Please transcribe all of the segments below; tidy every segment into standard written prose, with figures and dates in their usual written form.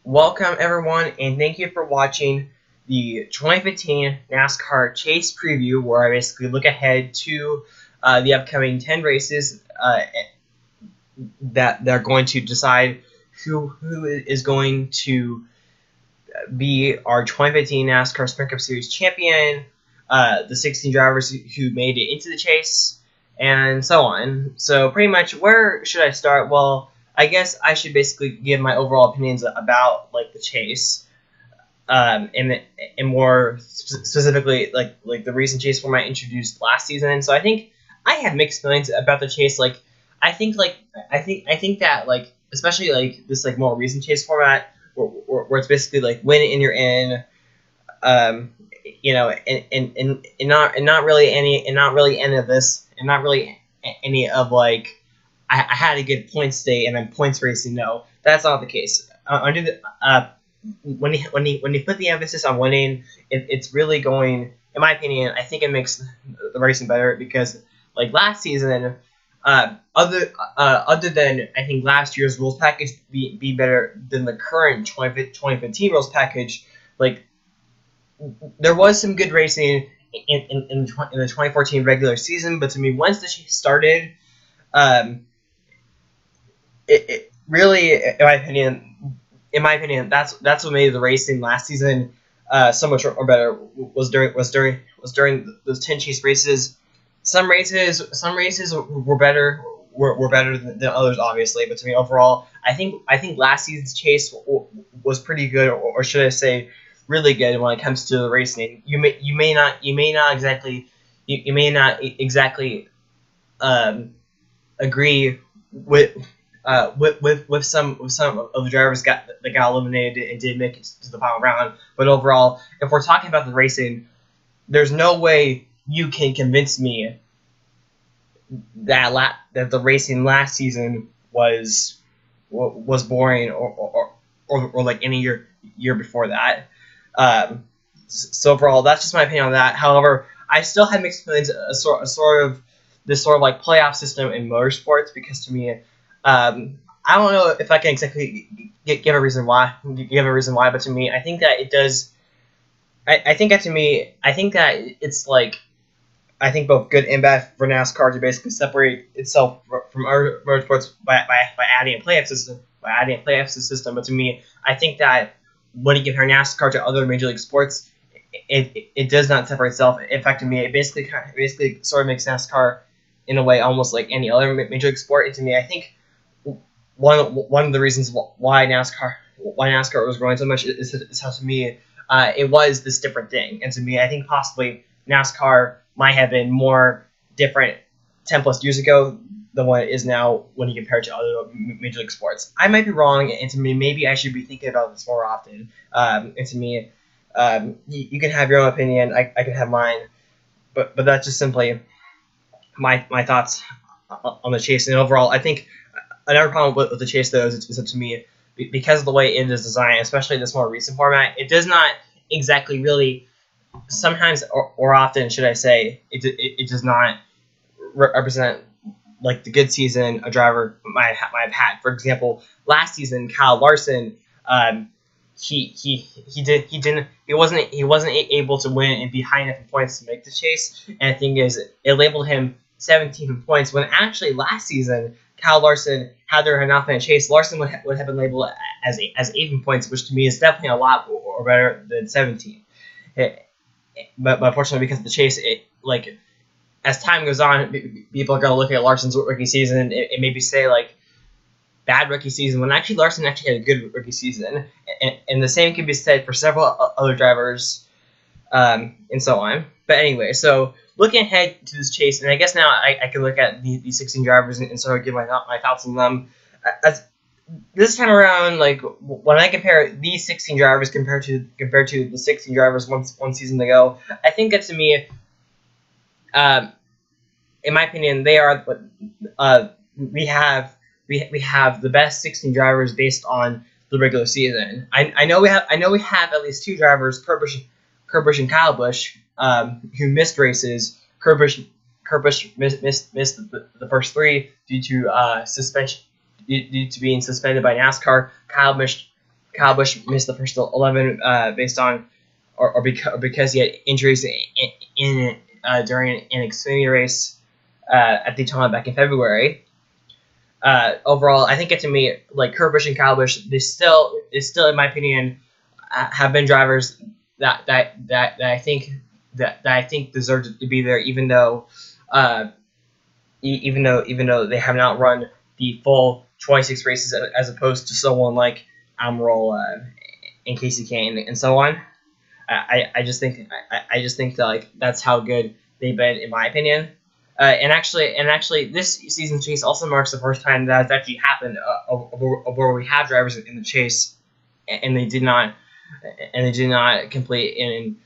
Welcome, everyone, and thank you for watching the 2015 NASCAR Chase Preview, where I basically look ahead to the upcoming 10 races that they're going to decide who is going to be our 2015 NASCAR Sprint Cup Series champion, the 16 drivers who made it into the chase, and so on. So pretty much, where should I start? Well, I guess I should basically give my overall opinions about the chase, and more specifically like the recent chase format introduced last season. So I think I have mixed feelings about the chase. I think that especially this more recent chase format where it's basically win and you're in, um, and not really any of this, and not really any of I had to get points today and then points racing. No, that's not the case. Under the when you put the emphasis on winning, it's really going. In my opinion, I think it makes the racing better because last season, other than I think last year's rules package be better than the current 2015 rules package, there was some good racing in the 2014 regular season, but to me, once the chase started, it really, in my opinion, that's what made the racing last season so much or better. Was during those 10 chase races. Some races were better than others, obviously. But to me, overall, I think last season's chase was pretty good, or should I say, really good when it comes to the racing. You may not exactly agree with some of the drivers that got eliminated and did make it to the final round. But overall, if we're talking about the racing, there's no way you can convince me that the racing last season was boring or like any year before that. So overall, that's just my opinion on that. However, I still have mixed feelings. A sort of this sort of playoff system in motorsports, because to me, I don't know if I can exactly give a reason why. But to me, I think that it does. I think that it's I think both good and bad for NASCAR to basically separate itself from other motorsports by adding a playoff system. But to me, I think that when you compare NASCAR to other major league sports, it does not separate itself. In fact, to me, it basically sort of makes NASCAR in a way almost like any other major league sport. And to me, I think one of the reasons why NASCAR was growing so much is how, to me, it was this different thing. And to me, I think possibly NASCAR might have been more different 10 plus years ago than what it is now when you compare it to other major league sports. I might be wrong, and to me, maybe I should be thinking about this more often. And to me, you can have your own opinion. I can have mine, but that's just simply my thoughts on the chase. And overall, I think another problem with the chase, though, is to me, because of the way it is designed, especially this more recent format, it does not exactly really, sometimes or often, should I say, it does not represent the good season a driver might have had. For example, last season, Kyle Larson, he wasn't able to win and be high enough in points to make the chase. And the thing is, it labeled him 17th in points, when actually last season Kyle Larson, had there not been a chase, Larson would have been labeled as 8th in points, which to me is definitely a lot or better than 17. But unfortunately, because of the chase, as time goes on, people are going to look at Larson's rookie season and maybe say bad rookie season, when actually Larson actually had a good rookie season, and the same can be said for several other drivers, and so on. But anyway, so looking ahead to this chase, and I guess now I can look at the 16 drivers and sort of give my thoughts on them. This time around, when I compare these 16 drivers compared to the 16 drivers one season ago, I think that, to me, in my opinion, they are we have the best 16 drivers based on the regular season. I know we have at least two drivers, Kurt Busch and Kyle Busch, who missed races. Kurt Busch missed the first three due to suspension, due to being suspended by NASCAR. Kyle Busch Kyle Busch missed the first 11 based on or because he had injuries in during an Xfinity race at Daytona back in February. Overall, I think to me, like Kurt Busch and Kyle Busch, they still in my opinion have been drivers that I think deserve to be there, even though even though they have not run the full 26 races as opposed to someone like Almirola and Casey Kane and so on. I just think that like that's how good they've been in my opinion. And actually, this season's chase also marks the first time that has actually happened where we have drivers in the chase, and they did not complete in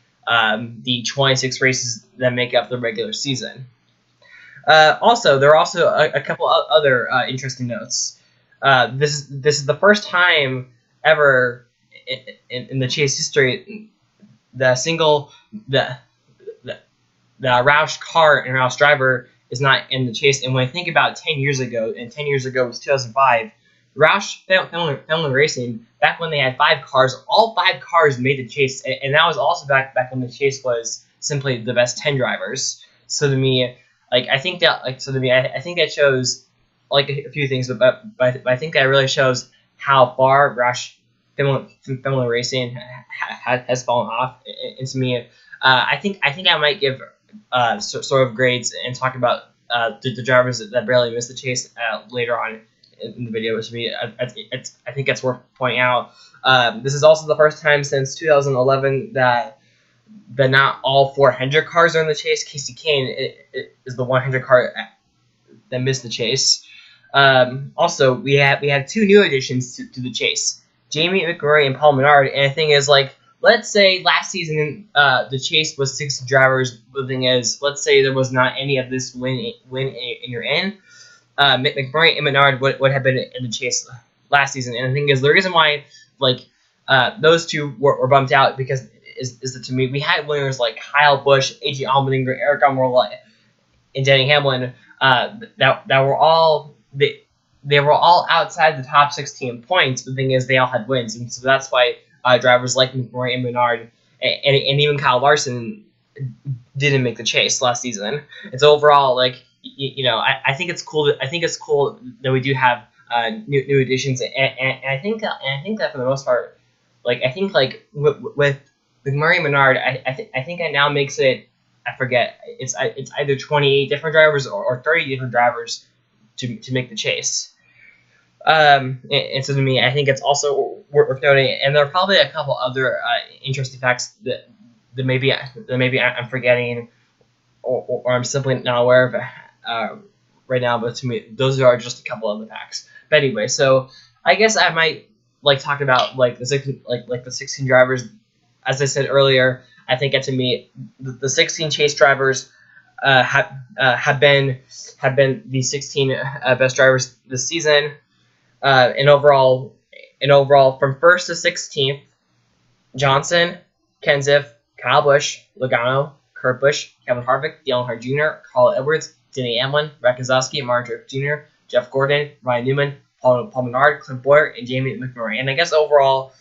the 26 races that make up the regular season. Also, there are also a couple other interesting notes. This is the first time ever in the chase history the Roush car and Roush driver is not in the chase. And when I think about 10 years ago, and 10 years ago was 2005, Roush Family Racing, back when they had 5 cars, all 5 cars made the chase. And that was also back when the chase was simply the best 10 drivers. So to me, I think that shows like a few things, but I think that really shows how far Roush Family Racing has fallen off. And to me, I think I might give sort of grades and talk about the drivers that barely missed the chase later on in the video. Which to me, I think it's worth pointing out. This is also the first time since 2011 that not all 400 cars are in the chase. Casey Kane is the 100 car that missed the chase. Also, we have 2 new additions to the chase: Jamie Mcmurray and Paul Menard. And the thing is, like, let's say last season the chase was 60 drivers. The thing is, let's say there was not any of this win in your end. Mcmurray and Menard would have been in the chase last season. And the thing is, the reason why those two were bumped out because is that to me we had winners like Kyle Busch, A.J. Allmendinger, Eric Almirola, and Denny Hamlin that were all they were all outside the top 16 points. But the thing is, they all had wins, and so that's why drivers like Mcmurray and Menard and even Kyle Larson didn't make the chase last season. And so overall, I think it's cool. That we do have new additions, and I think that for the most part, I think with Mcmurray and Menard, I think it now makes it, I forget, it's either 28 different drivers or 30 different drivers to make the chase. And so to me, I think it's also worth noting, and there are probably a couple other interesting facts that maybe I'm forgetting or I'm simply not aware of right now. But to me, those are just a couple of the facts. But anyway, so I guess I might talk about the 16 drivers. As I said earlier, I think to me the 16 chase drivers have been the 16 best drivers this season. And overall, from 1st to 16th, Johnson, Kenseth, Kyle Busch, Logano, Kurt Busch, Kevin Harvick, Dale Earnhardt Jr., Carl Edwards, Denny Hamlin, Brett Keselowski, Martin Truex Jr., Jeff Gordon, Ryan Newman, Paul Menard, Clint Bowyer, and Jamie Mcmurray. And I guess overall,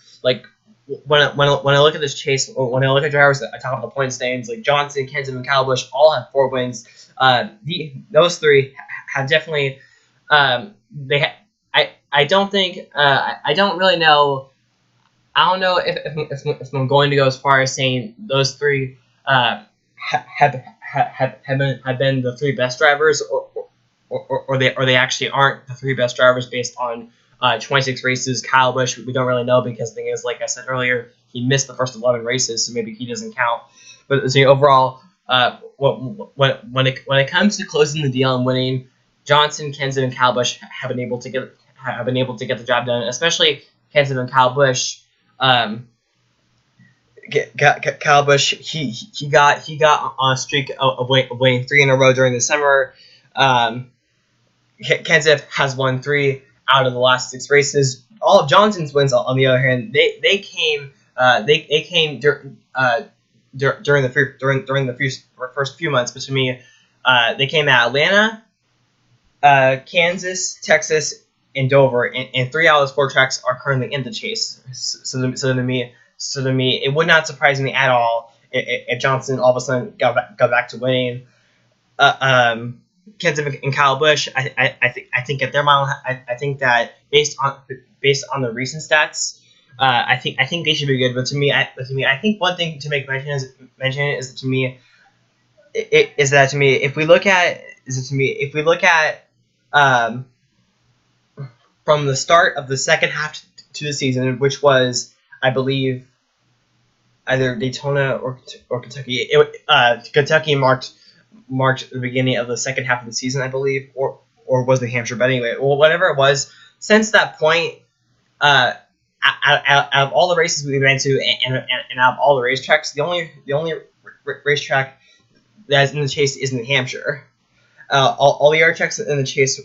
when I look at this chase, or when I look at drivers at the top of the point standings, like Johnson, Kenseth, and Kyle Busch, all have 4 wins. Those 3 have definitely I don't think I don't really know. I don't know if I'm going to go as far as saying those 3 have been the 3 best drivers, or they actually aren't the 3 best drivers based on 26 races. Kyle Busch, we don't really know, because the thing is, like I said earlier, he missed the first 11 races, so maybe he doesn't count. But so overall, when it comes to closing the deal and winning, Johnson, Kenseth, and Kyle Busch have been able to get the job done, especially Kenseth and Kyle Busch. Kyle Busch, he got on a streak of winning 3 in a row during the summer. Kenseth has won 3 out of the last 6 races. All of Johnson's wins, on the other hand, they came during the first few months. But to me, they came at Atlanta, Kansas, Texas, and Dover, and 3 out of those 4 tracks are currently in the chase. So to me, it would not surprise me at all if Johnson all of a sudden got back to winning. Ken Civic and Kyle Busch, I think at their mile, I think that based on the recent stats, I think they should be good. But to me, I think one thing to make mention is to me, if we look at from the start of the second half to the season, which was, I believe, either Daytona or Kentucky. Kentucky marked the beginning of the second half of the season, I believe, or was New Hampshire? But anyway, well, whatever it was, since that point, out of all the races we've been to, and out of all the racetracks, the only racetrack that's in the chase is New Hampshire. All the other tracks in the chase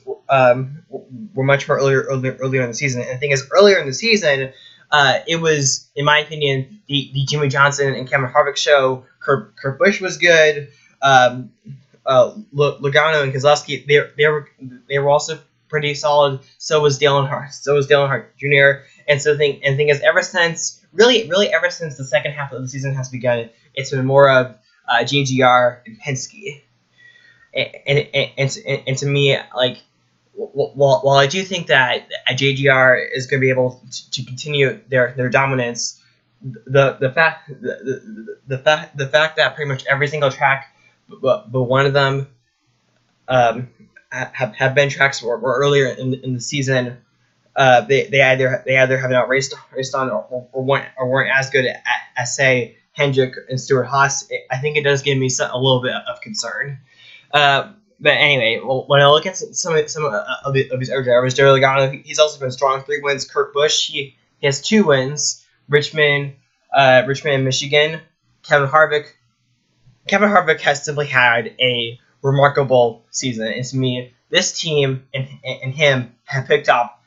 were much more earlier in the season. And the thing is, earlier in the season, it was, in my opinion, the Jimmy Johnson and Kevin Harvick show. Kurt Busch was good. Logano and Keselowski, they were also pretty solid. So was Dale Earnhardt Jr. And so the thing is, ever since the second half of the season has begun, it's been more of JGR and Penske. And to me, like, while I do think that JGR is going to be able to continue their dominance, the fact that pretty much every single track, but one of them have been tracks where earlier in the season, they either have not raced on or weren't as good as say Hendrick and Stewart-Haas. I think it does give me a little bit of concern. But anyway, when I look at some of these other drivers, Joey Logano, he's also been strong. 3 wins. Kurt Busch, he has 2 wins. Richmond and Michigan. Kevin Harvick has simply had a remarkable season. And to me, this team and him have picked off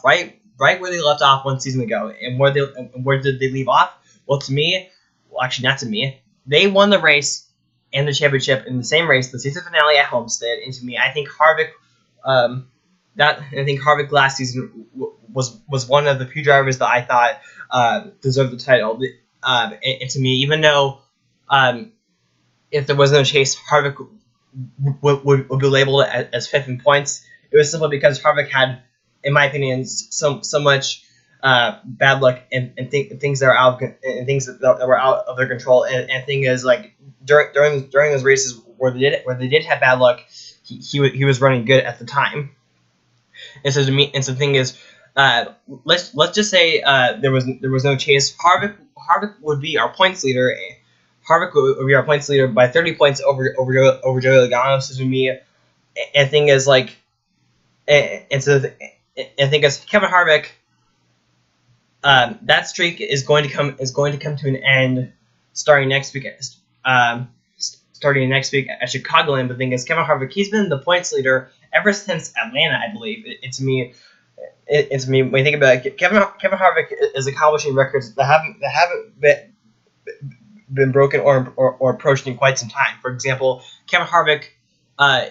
right where they left off 1 season ago. And where did they leave off? Well, actually not to me. They won the race and the championship in the same race, the season finale at Homestead. And to me, I think Harvick, last season was one of the few drivers that I thought deserved the title. And to me, even though if there was no chase, Harvick would be labeled as 5th in points. It was simply because Harvick had, in my opinion, so much bad luck and things that were out of their control. And the thing is, like, during those races where they did have bad luck, he was running good at the time. And so to me, the thing is, let's just say there was no chase. Harvick would be our points leader. Harvick would be our points leader by 30 points over Joey Logano. So to me, and the thing is, like, and so the thing is, Kevin Harvick, that streak is going to come to an end starting next week. Starting next week at Chicagoland. But the thing is, Kevin Harvick, he's been the points leader ever since Atlanta, I believe. It's me. When you think about it, Kevin Harvick is accomplishing records that haven't been broken or approached in quite some time. For example, Kevin Harvick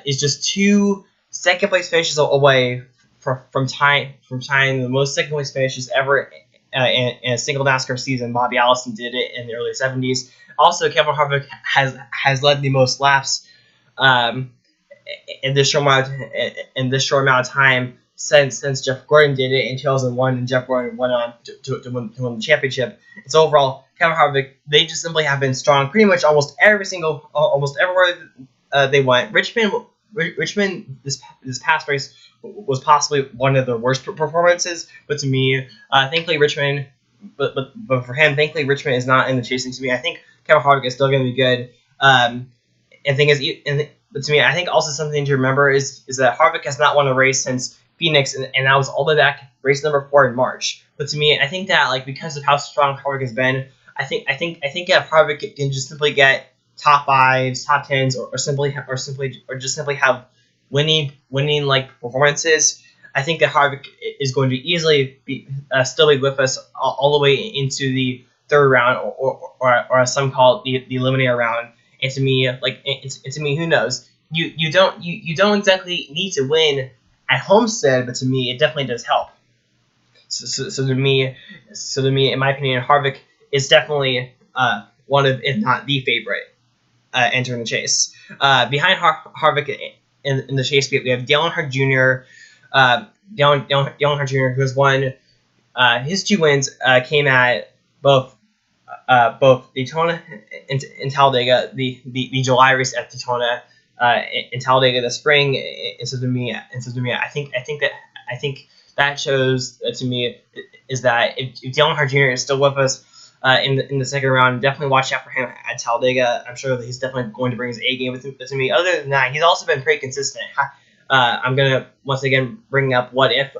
is just 2 second place finishes away from tying the most second place finishes ever in a single NASCAR season. Bobby Allison did it in the early 70s. Also, Kevin Harvick has led the most laps in this short amount of time since Jeff Gordon did it in 2001, and Jeff Gordon went on to win the championship. So overall, Kevin Harvick, they just simply have been strong pretty much almost everywhere they went. Richmond this past race was possibly one of their worst performances, but to me, thankfully Richmond, but for him, thankfully Richmond is not in the chasing. To me, I think Kevin Harvick is still going to be good. And thing is, but to me, I think also something to remember is that Harvick has not won a race since Phoenix, and that was all the way back race number 4 in March. But to me, I think that, like, because of how strong Harvick has been, I think that Harvick can just simply get top 5s, top 10s, or just simply have winning like performances. I think that Harvick is going to easily still be with us all the way into the 3rd round, or as some call it, the eliminator round. And to me, who knows? You don't exactly need to win at Homestead, but to me, it definitely does help. So to me, in my opinion, Harvick is definitely one of, if not the favorite, entering the chase. Behind Harvick in the chase, we have Dale Earnhardt Jr. Dale Earnhardt Jr., who has won his 2 wins came at both Daytona and Talladega, the July race at Daytona, in Talladega the spring. And so to me, I think that shows to me is that if Dale Earnhardt Jr. is still with us in the second round, definitely watch out for him at Talladega. I'm sure that he's definitely going to bring his A game with him. To me, other than that, he's also been pretty consistent. I'm gonna once again bring up what if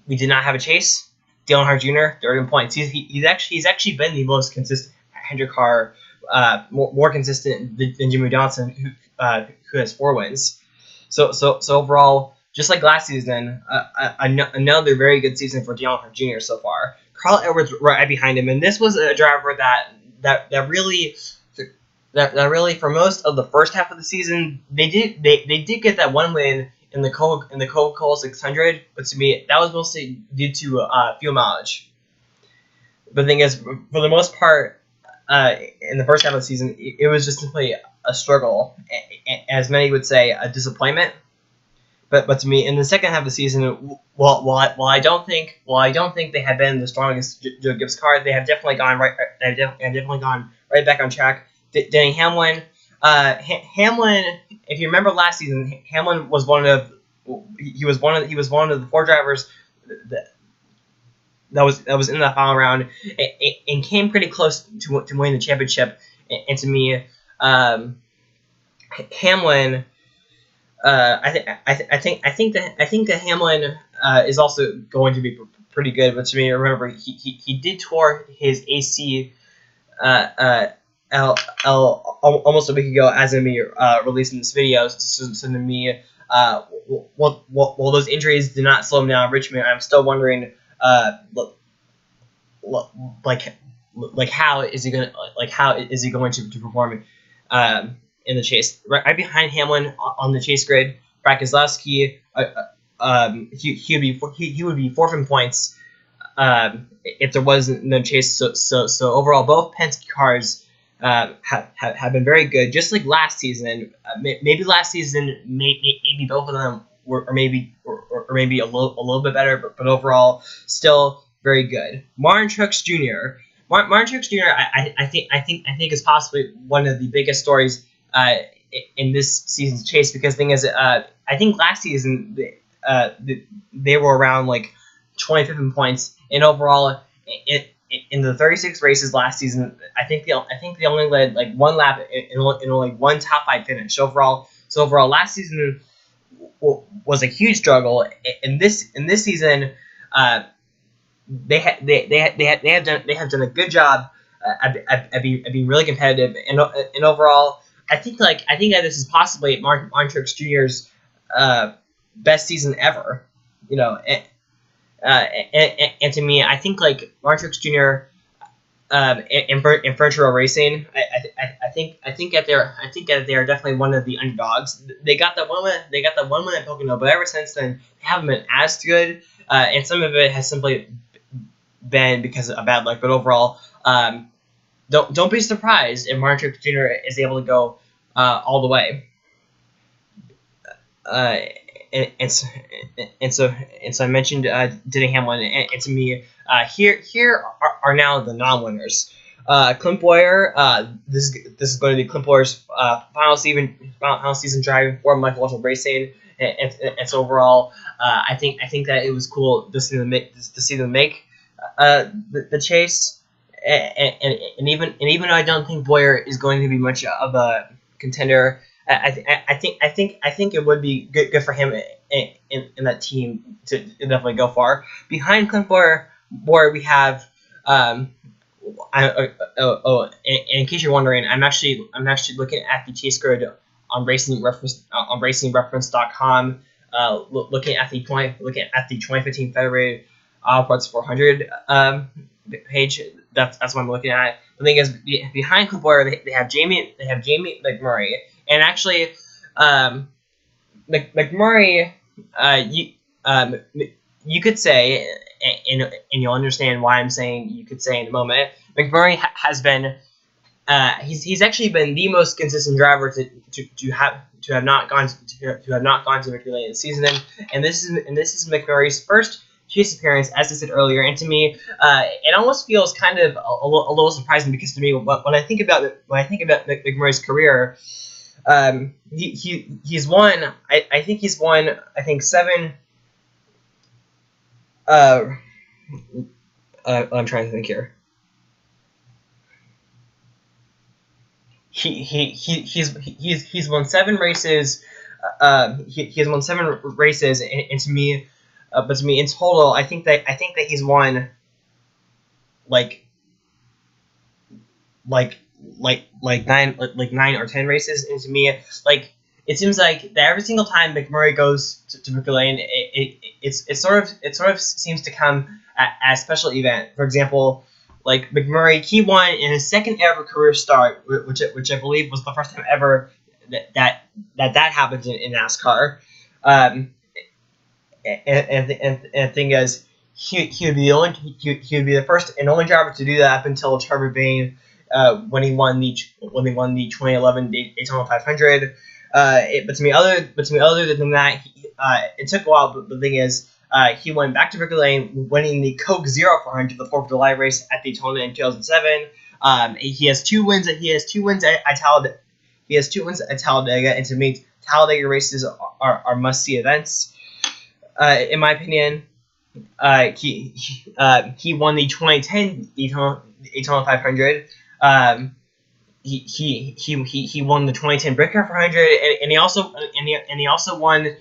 we did not have a chase. Dale Earnhardt Jr. 30 points. He's actually been the most consistent Hendrick car, more consistent than Jimmy Johnson, who has 4 wins. So overall, just like last season, another very good season for Dale Earnhardt Jr. so far. Carl Edwards right behind him, and this was a driver that really for most of the first half of the season they did get that 1 win in the Coca-Cola 600, but to me that was mostly due to fuel mileage. But the thing is, for the most part, in the first half of the season, it was just simply a struggle, as many would say, a disappointment. But to me, in the second half of the season, while I don't think they have been the strongest Joe Gibbs car, they have definitely gone right. They have definitely gone right back on track. Denny Hamlin, if you remember last season, Hamlin was one of the 4 drivers that was in the final round and came pretty close to winning the championship. And to me, Hamlin, I think that Hamlin is also going to be pretty good. But to me, remember he did tour his AC almost a week ago, as of me releasing this video. So to me, while those injuries did not slow him down in Richmond, I'm still wondering, how is he going to perform in the chase? Right behind Hamlin on the chase grid, Brad Keselowski, he would be 4th in points if there wasn't no chase. So overall, both Penske cars have been very good, just like last season. Maybe last season, maybe both of them were maybe a little bit better, but overall, still very good. Martin Truex Jr. Martin Truex Jr. I think is possibly one of the biggest stories in this season's chase, because the thing is, I think last season they were around like 25th in points, and overall in the 36 races last season, I think they only led like 1 lap in only 1 top 5 finish overall. So overall, last season was a huge struggle. In this season, they have done a good job at being really competitive, and overall, I think that this is possibly Martin Truex Jr.'s best season ever. And to me, I think like Martin Truex Jr. In virtual racing, I think that they are definitely one of the underdogs. They got the 1 win at Pocono, but ever since then they haven't been as good, and some of it has simply been because of bad luck. But overall, don't be surprised if Martin Truex Jr. is able to go all the way. And so I mentioned Denny Hamlin, and to me, here are now the non-winners. Clint Bowyer, this is going to be Clint Bowyer's final season driving for Michael Waltrip Racing, and so overall, I think that it was cool to see them make the chase, and even though I don't think Bowyer is going to be much of a contender, I think it would be good for him in that team to definitely go far. Behind Clint Bowyer, we have in case you're wondering, I'm actually looking at the chase grid on racingreference.com, looking at the 2015 Federated Auto Parts 400 page. That's what I'm looking at. The thing is, behind Clint Bowyer, they have Jamie Mcmurray. And actually, McMurray, you could say, and you'll understand why I'm saying you could say in a moment. McMurray has been, he's actually been the most consistent driver to have not gone to victory lane this season, and this is McMurray's first chase appearance, as I said earlier, and to me, it almost feels kind of a little surprising, because to me, when I think about McMurray's career, he's won. I think he's won. I think 7. I'm trying to think here. He's won 7 races. He has won 7 races, and to me, but to me in total, I think that he's won like 9 or 10 races, and to me, like, it seems like that every single time McMurray goes to victory lane, it sort of seems to come at a special event. For example, like McMurray, he won in his second ever career start, which I believe was the first time ever that happened in NASCAR. And the thing is, he would be the first and only driver to do that up until Trevor Bayne, when he won the 2011 Daytona 500. But to me, other than that, it took a while. But the thing is, he went back to victory lane, winning the Coke Zero 400, the 4th of July race at Daytona in 2007. He has 2 wins. He has 2 wins at Talladega. And to me, Talladega races are must-see events. In my opinion, he won the 2010 Daytona 500. He won the 2010 Brickyard 400, and he also won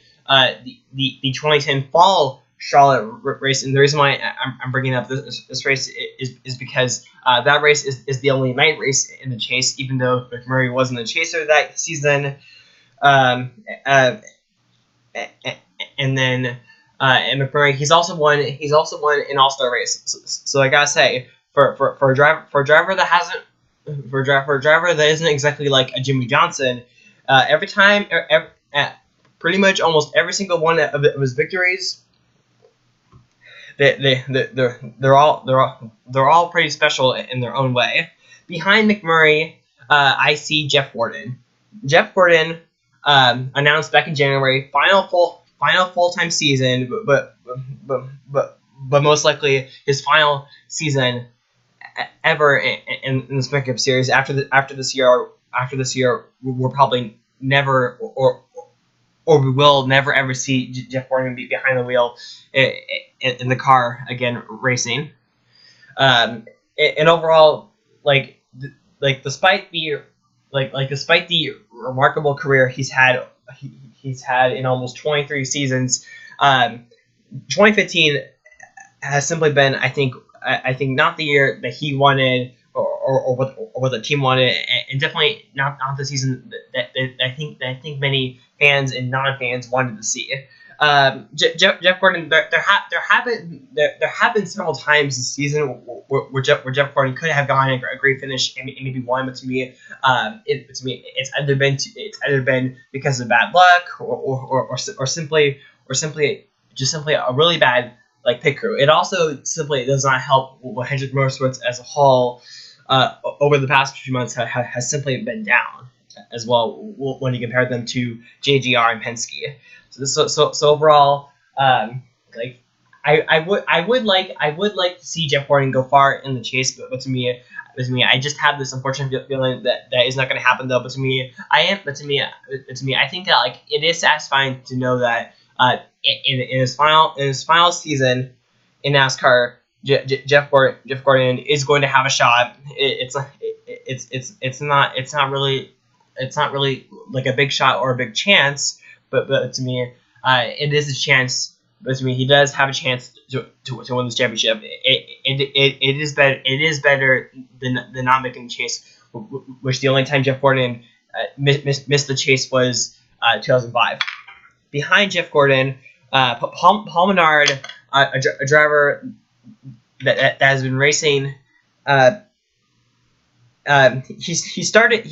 the 2010 Fall Charlotte race. And the reason why I'm bringing up this race is because that race is the only night race in the chase, even though McMurray wasn't a chaser that season. And then and McMurray, he's also won an All-Star race. So I gotta say, for a driver that hasn't. For a driver that isn't exactly like a Jimmy Johnson, pretty much almost every single one of his victories, they're all pretty special in their own way. Behind McMurray, I see Jeff Gordon. Jeff Gordon announced back in January, final full-time season, but most likely his final season ever in the Sprint Cup Series. After this year, we'll probably never or we will never ever see Jeff Gordon be behind the wheel in the car again racing. And overall, despite the remarkable career he's had in almost 23 seasons, 2015 has simply been, I think not the year that he wanted or what the team wanted, and definitely not the season that I think many fans and non-fans wanted to see. Jeff Gordon, there have been several times this season where Jeff Gordon could have gotten a great finish and maybe won, but to me, it's either been because of bad luck or simply a really bad pit crew. It also simply does not help with Hendrick Motorsports as a whole. Over the past few months has simply been down as well when you compare them to JGR and Penske. So overall, I would like to see Jeff Gordon go far in the chase, but to me, I just have this unfortunate feeling that is not going to happen though. But to me, I think that it is satisfying to know that in his final season in NASCAR, Jeff Gordon is going to have a shot. It's not really like a big shot or a big chance, but to me, it is a chance. But to me, he does have a chance to win this championship. It is better than not making the chase, which the only time Jeff Gordon missed the chase was 2005. Behind Jeff Gordon, Paul Menard, a driver that has been racing. He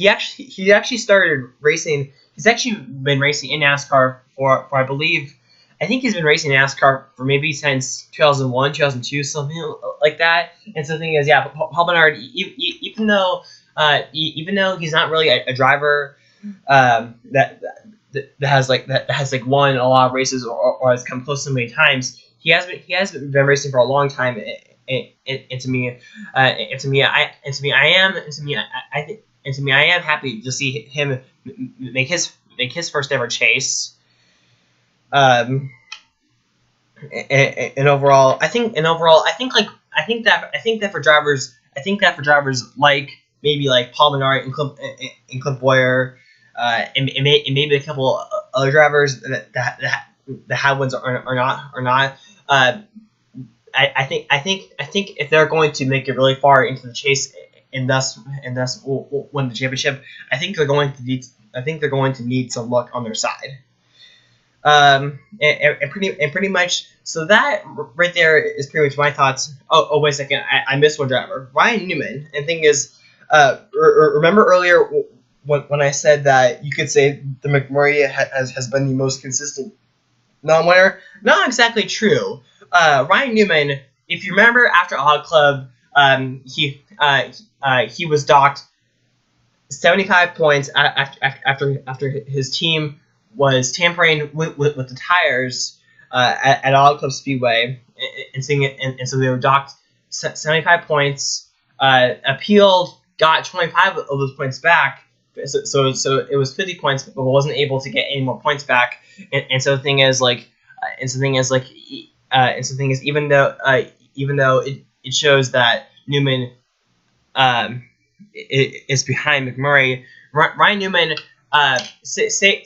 actually started racing. He's actually been racing in NASCAR for I believe. I think he's been racing NASCAR for maybe since 2001, 2002, something like that. And so the thing is, yeah, Paul Menard, even though he's not really a driver that has won a lot of races or has come close so many times, he has been racing for a long time. And to me, I am happy to see him make his first ever chase. And overall, I think that for drivers, like maybe like Paul Menard and Clint Boyer, and maybe a couple other drivers that have wins or not. I think if they're going to make it really far into the chase and thus win the championship, I think they're going to need some luck on their side. And pretty much, so that right there is pretty much my thoughts. Oh wait a second, I missed one driver, Ryan Newman. And thing is, remember earlier when I said that you could say the Mcmurray has been the most consistent non-winner? Not exactly true. Ryan Newman, if you remember, after Odd Club, he was docked 75 points after his team was tampering with the tires at Odd Club Speedway, and so they were docked 75 points. Appealed, got 25 of those points back. So it was 50 points, but wasn't able to get any more points back. And so the thing is, even though it shows that Newman is behind McMurray, Ryan Newman, say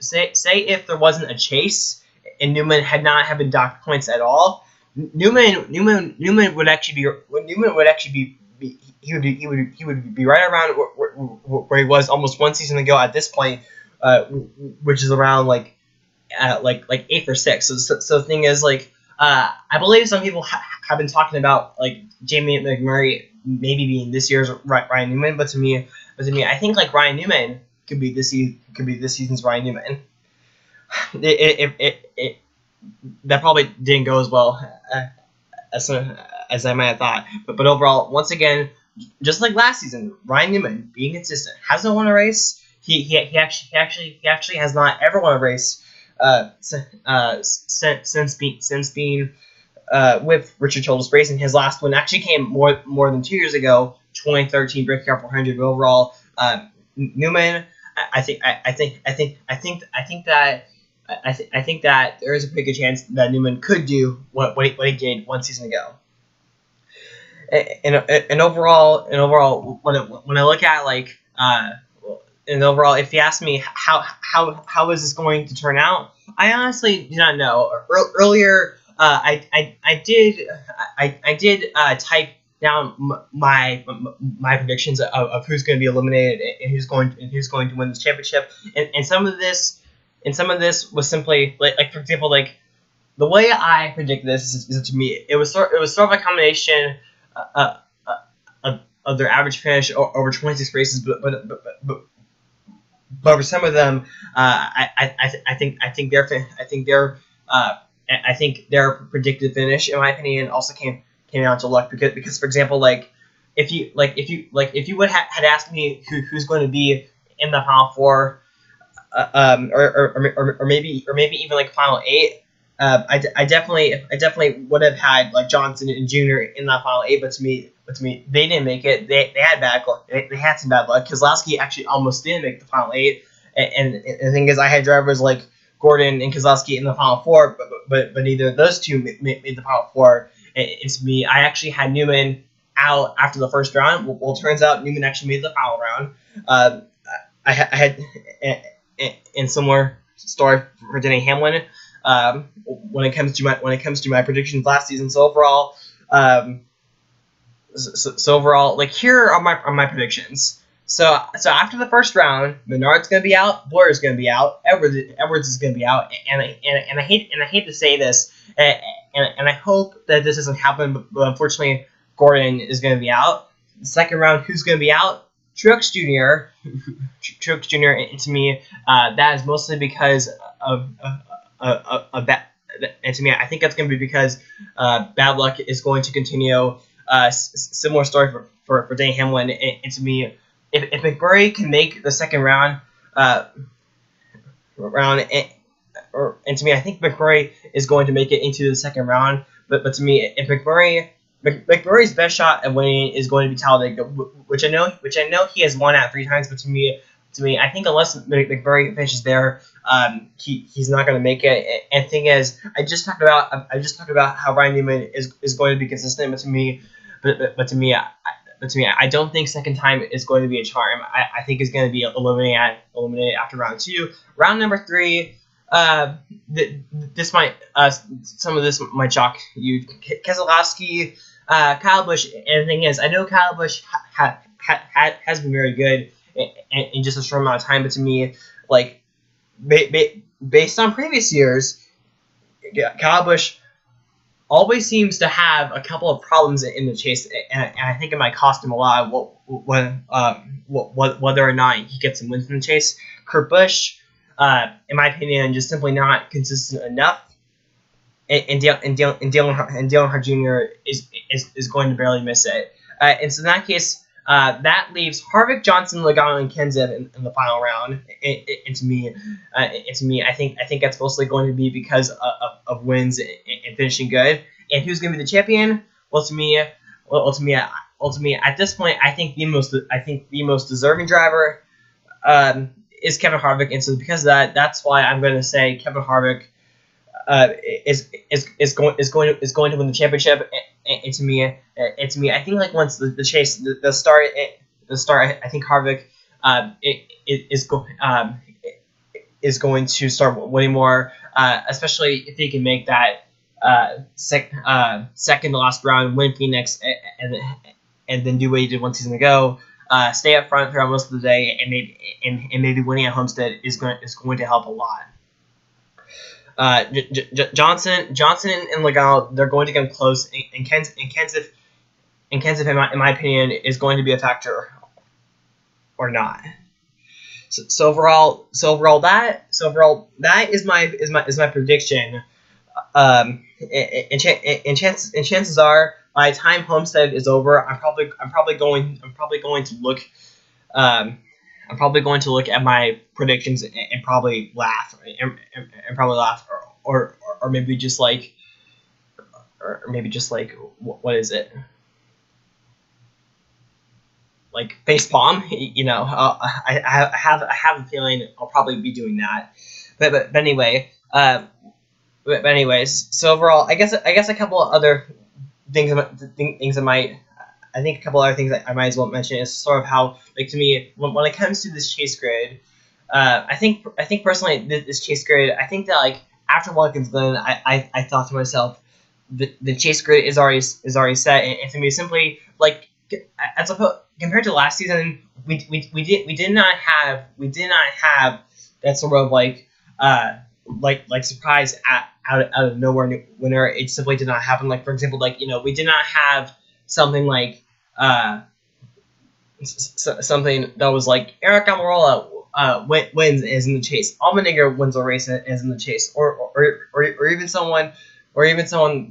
if there wasn't a chase and Newman had not been docked points at all, Newman would actually be right around where he was almost one season ago at this point, which is around like 8th or 6th. So the thing is, I believe some people have been talking about like Jamie McMurray maybe being this year's Ryan Newman, but to me, I think like Ryan Newman could be this season's Ryan Newman. That probably didn't go as well as I might have thought, but overall, once again, just like last season, Ryan Newman being consistent, hasn't won a race. He actually has not ever won a race since being with Richard Childress Racing. His last one actually came more than 2 years ago, 2013 Brickyard 400. But overall, Newman, I think that there is a pretty good chance that Newman could do what he did 1 season ago. And overall, when I look at and overall, if you ask me how is this going to turn out, I honestly do not know. Earlier, I did type down my predictions of who's going to be eliminated and who's going to win this championship, and some of this was simply like for example, like the way I predict this is to me it was sort of a combination of their average finish over 26 races, but for some of them, I think their predicted finish, in my opinion, also came down to luck because for example, if you would had asked me who's going to be in the final 4, or maybe even like final 8, I definitely would have had like Johnson and Jr. in that final 8, but to me they didn't make it. They had bad luck. They had some bad luck. Keselowski actually almost didn't make the final 8, and the thing is, I had drivers like Gordon and Keselowski in the final 4, but neither of those two made the final 4. It's me. I actually had Newman out after the first round. Well, it turns out Newman actually made the final round. I had in similar story for Denny Hamlin. When it comes to my predictions last season, so overall, like here are my predictions. So after the first round, Menard's gonna be out, Boyer's gonna be out, Edwards is gonna be out, and I hate to say this, and I hope that this doesn't happen, but unfortunately, Gordon is gonna be out. The second round, who's gonna be out? Truex Jr. Truex Jr. to me, that is mostly because of that. And to me, I think that's going to be because bad luck is going to continue. Similar story for Denny Hamlin. And to me, if McMurray can make the second round, and to me, I think McMurray is going to make it into the second round. But to me, if McMurray's best shot at winning is going to be Talladega, which I know he has won at 3 times. But to me, I think unless McMurray finishes there, he's not going to make it. And the thing is, I just talked about how Ryan Newman is going to be consistent. But to me, I don't think second time is going to be a charm. I think it's going to be eliminated after round 2. Round number 3. This might some of this might shock you. Keselowski, Kyle Busch, and the thing is, I know Kyle Busch has been very good in just a short amount of time, but to me, like based on previous years, Kyle Busch always seems to have a couple of problems in the chase, and I think it might cost him a lot whether or not he gets some wins in the chase. Kurt Busch, in my opinion, just simply not consistent enough. And Dale Earnhardt Jr. is going to barely miss it. And so in that case, that leaves Harvick, Johnson, Logano, and Kenseth in the final round. And to me, I think that's mostly going to be because of wins and finishing good. And who's going to be the champion? Well, to me, at this point, I think the most deserving driver is Kevin Harvick, and so because of that, that's why I'm going to say Kevin Harvick is going to win the championship. And to me, I think like once the chase the start, I think Harvick is going to start winning more, especially if he can make that second to last round, win Phoenix, and then do what he did 1 season ago. Stay up front throughout most of the day, and maybe winning at Homestead is going to help a lot. Johnson and Logano, they're going to get close, and Kenseth, in my opinion, is going to be a factor or not. So overall, that is my prediction. And chances are, by the time Homestead is over, I'm probably going to look at my predictions and probably laugh or maybe just like what is it, like facepalm, you know. I have a feeling I'll probably be doing that, but anyway, so overall, I guess a couple of other things I couple other things I might as well mention is sort of how, like, to me, when it comes to this chase grid, I think personally this chase grid, I think that like after Watkins Glen, I thought to myself, the chase grid is already set, and to me simply like as opposed compared to last season, we did not have that sort of like surprise out of nowhere winner. It simply did not happen. Like, for example, like, you know, we did not have something like something that was like Eric Almirola wins is in the chase, Allmendinger wins a race and is in the chase, or even someone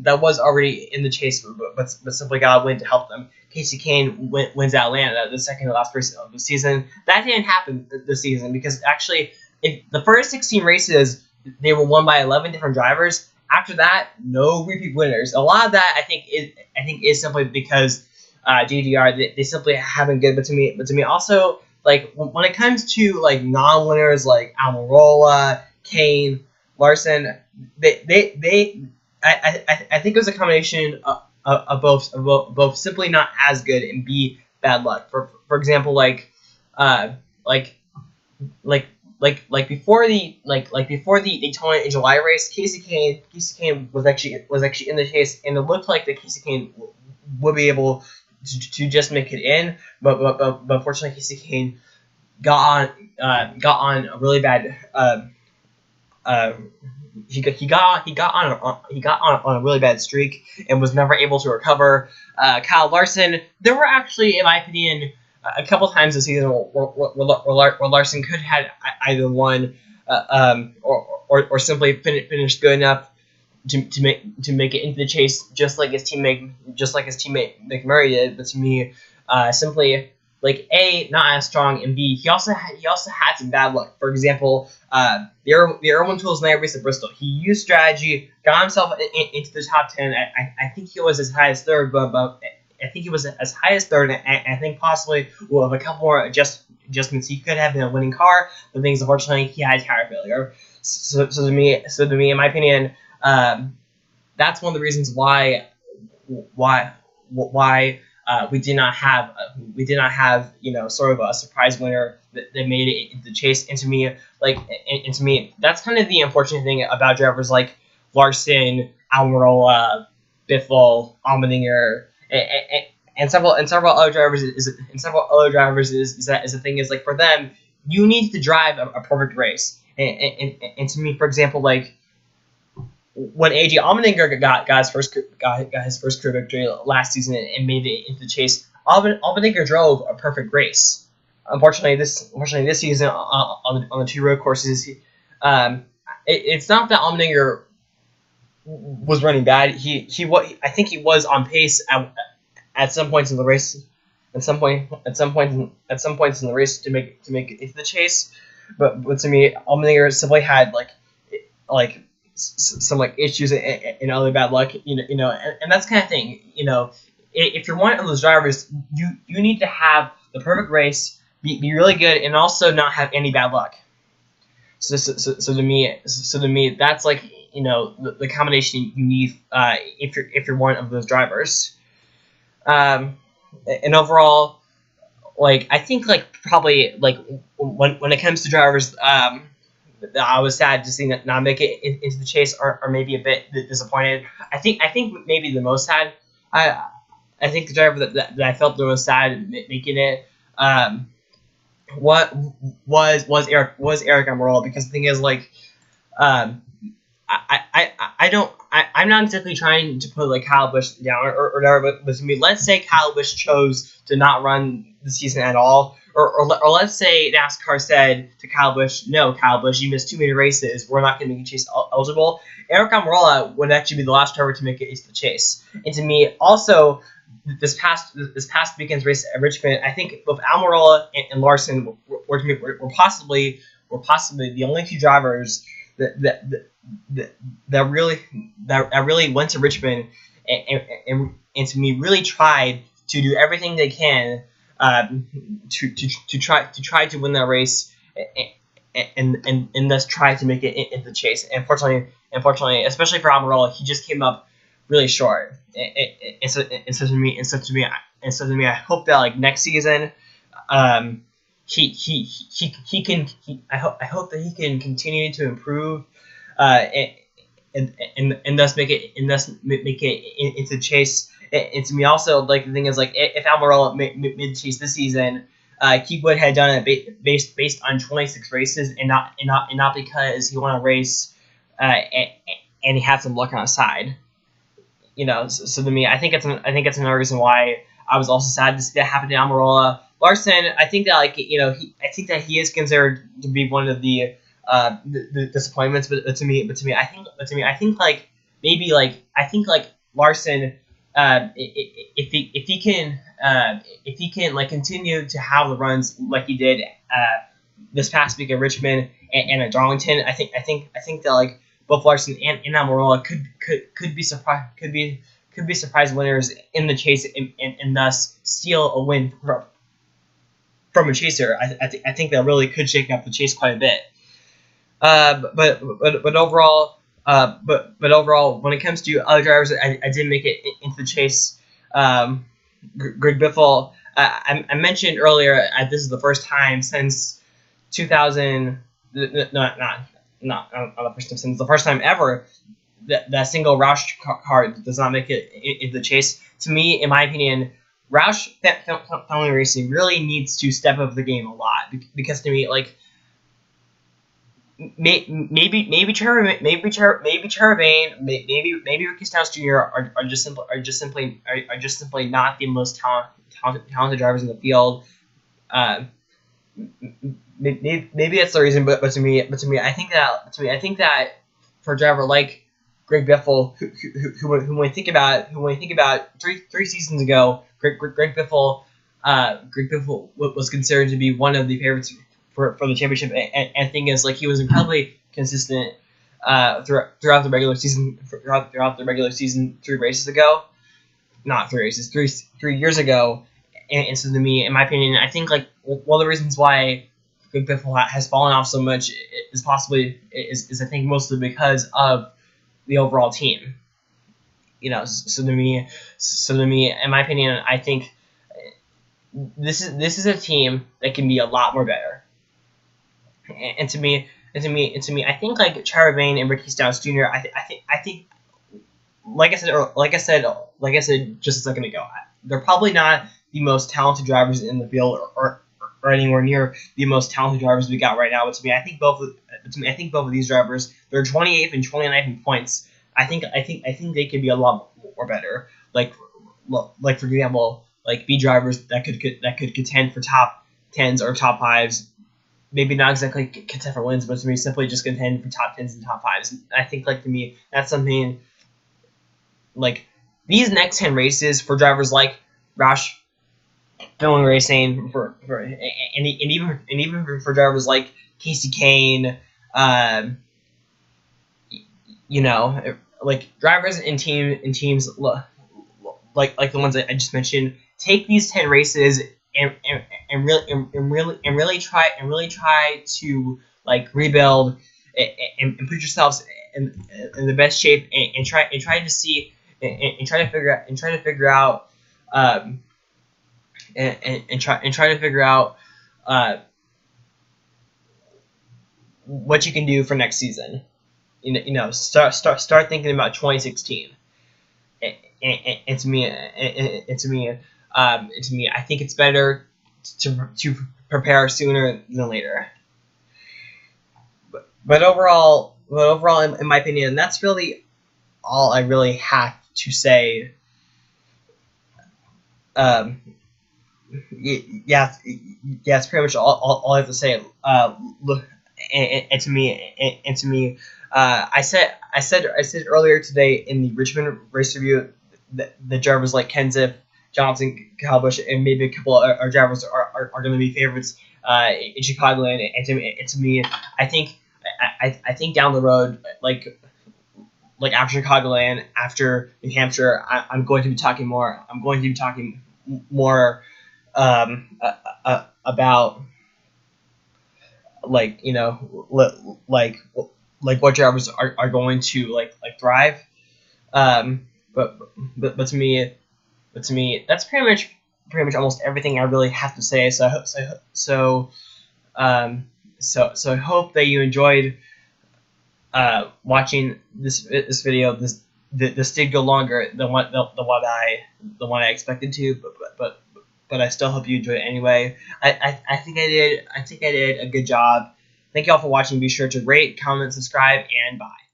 that was already in the chase but simply got a win to help them. Casey Kane wins Atlanta, the second to last race of the season. That didn't happen this season because actually the first 16 races, they were won by 11 different drivers. After that, no repeat winners. A lot of that I think is simply because JDR, they simply haven't good. But to me also, like, when it comes to like non-winners like Almirola, Kane, Larson, I think it was a combination of both simply not as good and B, bad luck. For example, before the Daytona in July race, Casey Kane was actually in the chase, and it looked like that Casey Kane would be able to just make it in, but unfortunately Casey Kane got on a really bad he got on a really bad streak and was never able to recover. Kyle Larson, there were actually, in my opinion, a couple times this season where Larson could have either won or simply finished good enough to make it into the chase, just like his teammate Mcmurray did. But to me, simply like A, not as strong, and B, he also had some bad luck. For example, the Irwin Tools night race at Bristol, he used strategy, got himself into the top 10. I think he was as high as third, but I think he was as high as third, and I think possibly with a couple more adjustments, he could have been a winning car. The thing is, unfortunately, he had tire failure. So to me, in my opinion, that's one of the reasons why we did not have sort of a surprise winner that made it into the chase. And to me, that's kind of the unfortunate thing about drivers like Larson, Almirola, Biffle, Allmendinger, and several other drivers is that the thing is, like, for them, you need to drive a perfect race. And to me, for example, like when AJ Allmendinger got his first career victory last season and made it into the chase, Allmendinger drove a perfect race. Unfortunately, this season on the two road courses, it's not that Allmendinger was running bad. I think he was on pace at some points in the race. At some points in the race to make it into the chase, but to me, Allmendinger simply had some issues and other bad luck, and that's kind of thing. If you're one of those drivers, you need to have the perfect race, be really good, and also not have any bad luck. So to me, that's the combination you need if you're one of those drivers. And overall, I think probably when it comes to drivers, I was sad to see not make it into the chase, or maybe a bit disappointed. I think maybe the most sad. I think the driver that I felt the most sad making it was Eric Almirola, because the thing is, I'm not exactly trying to put Kyle Busch down or whatever, but to me, let's say Kyle Busch chose to not run the season at all, or let's say NASCAR said to Kyle Busch, no, Kyle Busch, you missed too many races, we're not going to make you chase eligible. Eric Almirola would actually be the last driver to make it into the chase. And to me, also, this past weekend's race at Richmond, I think both Almirola and Larson were possibly the only two drivers that really went to Richmond and to me really tried to do everything they can to try to win that race and thus try to make it into the chase. And unfortunately, especially for Almirola, he just came up really short. And so to me, I hope that next season, I hope that he can continue to improve, and thus make it into the chase. And to me, also, the thing is, if Almirola made the chase this season, he would have done it based on 26 races, and not because he won a race and he had some luck on his side. So to me, I think it's another reason why I was also sad to see that happen to Almirola. Larson, I think that I think that he is considered to be one of the disappointments, but to me, I think Larson, if he can continue to have the runs like he did this past week at Richmond and at Darlington, I think that both Larson and Almirola could be surprise winners in the chase and thus steal a win from a chaser. I think that really could shake up the chase quite a bit. But overall, when it comes to other drivers, I did make it into the chase. Greg Biffle, I mentioned earlier, this is the first time since 2000. Not the first time, since the first time ever that single Roush car does not make it into the chase. To me, in my opinion, Roush family racing really needs to step up the game a lot, because to me, maybe Trevor Bayne, maybe Ricky Stenhouse Jr. are just simply not the most talented drivers in the field. Um, maybe that's the reason, but to me, I think that for a driver like Greg Biffle, who when we think about three seasons ago, Greg Biffle was considered to be one of the favorites for the championship, and the thing is, like, he was incredibly consistent throughout the regular season. Throughout the regular season, 3 races ago, not 3 races, 3 years ago. And so to me, in my opinion, I think, like, one of the reasons why Greg Biffle has fallen off so much is I think mostly because of the overall team. So to me, in my opinion, I think this is a team that can be a lot more better. And to me, I think, like, Trevor Bayne and Ricky Stenhouse Jr. I think, like I said just a second ago, they're probably not the most talented drivers in the field, or anywhere near the most talented drivers we got right now. But to me, I think both of these drivers, they're 28th and 29th in points. I think they could be a lot more better. Like for example, like, be drivers that could contend for top 10s or top 5s. Maybe not exactly contend for wins, but to me, simply just contend for top 10s and top 5s. And I think, like, to me, that's something, like, these next 10 races for drivers like Roush, Fillon Racing, and even for drivers like Casey Kane, like, drivers in teams like the ones that I just mentioned, take these 10 races and really try to, like, rebuild and put yourselves in the best shape, and try to see and try to figure out and try to figure out what you can do for next season. Start thinking about 2016. And to me, I think it's better to prepare sooner than later. But overall, in my opinion, that's really all I really have to say. Yeah, it's pretty much all I have to say. Look, and to me, I said earlier today in the Richmond race review that the drivers like Kenseth, Johnson, Kyle Busch, and maybe a couple of drivers are going to be favorites in Chicagoland. And to me, I think down the road, like after Chicagoland, after New Hampshire, I'm going to be talking more. I'm going to be talking more about, like, what drivers are going to like thrive. But to me, that's pretty much almost everything I really have to say. So I hope that you enjoyed watching this video. This did go longer than what I expected to, but I still hope you enjoyed it anyway. I think I did a good job. Thank you all for watching. Be sure to rate, comment, subscribe, and bye.